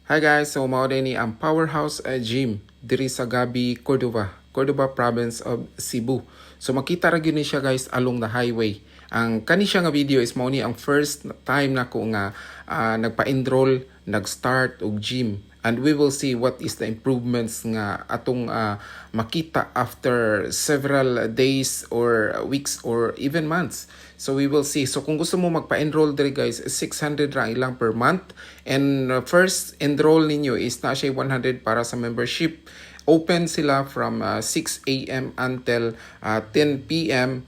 Hi guys, so mao din ni ang Powerhouse Gym diri sa Gabi, Cordova province of Cebu. So makita ra gyud ni siya guys along the highway. Ang kani siya nga video is mao ni ang first time nako nga nagpa-enroll, nag-start og gym. And we will see what is the improvements nga atong makita after several days or weeks or even months. So we will see. So kung gusto mo magpa-enroll diri guys, 600 ra ilang per month. And first enroll ninyo is na siya 100 para sa membership. Open sila from 6 a.m. until 10 p.m.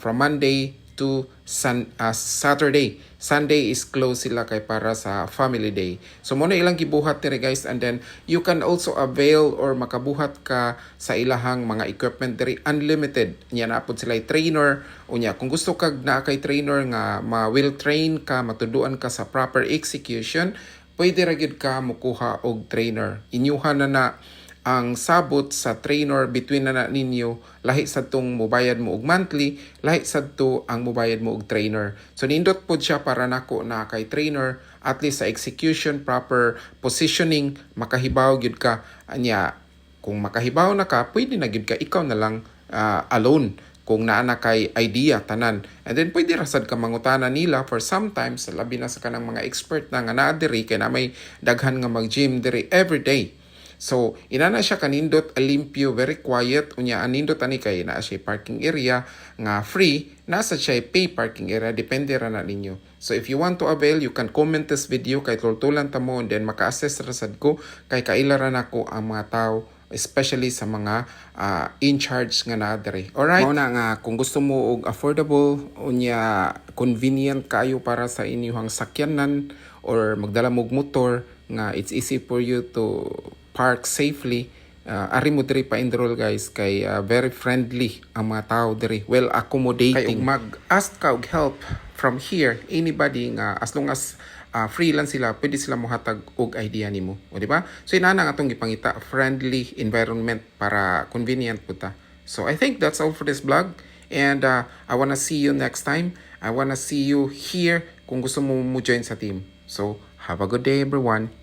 From Monday to Saturday. Sunday is closed sila kay para sa family day. So muna ilang gibuhat diri guys, and then you can also avail or makabuhat ka sa ilahang mga equipment diri unlimited. Nya na pud sila trainer unya kung gusto kag naa kay trainer nga ma-will train ka, matuduan ka sa proper execution, pwede ra gyud ka mokuha og trainer. Inyuhan na ang sabot sa trainer between na ninyo, lahi sa tong mubayad mo og monthly, lahi sa to ang mubayad mo og trainer. So nindot pod siya para nako na kay trainer, at least sa execution, proper positioning, makahibaw gyud ka. Anya kung makahibaw na ka, pwede na gyud ka ikaw na lang alone kung naa na kay idea tanan. And then pwede rasad ka mangutana nila for sometimes, labi na sa kanang mga expert na nga naa diri kay na may daghan nga mag-gym diri every day. So, inana siya kanindot limpyo, very quiet. Unya, anindot ani kay na siya parking area nga free. Nasa siya pay parking area. Depende ra na ninyo. So, if you want to avail, you can comment this video kay tultulan ta mo, and then maka-assess rasad ko kay kailaran ako ang mga tao, especially sa mga in-charge nga na dere. Alright? Mao na nga, kung gusto mo og affordable, unya convenient kayo para sa inyong sakyanan or magdala mo og motor, nga it's easy for you to park safely, ari mo diri pa-enroll guys kay very friendly ang mga tao diri, well accommodating. Kay mag-ask ka og help from here, anybody nga as long as free lang sila, pwede sila mohatag og idea nimo, o di ba? So inana nga atong gipangita, friendly environment para convenient puta. So I think that's all for this vlog, and I wanna see you next time. I wanna see you here kung gusto mo join sa team. So have a good day everyone.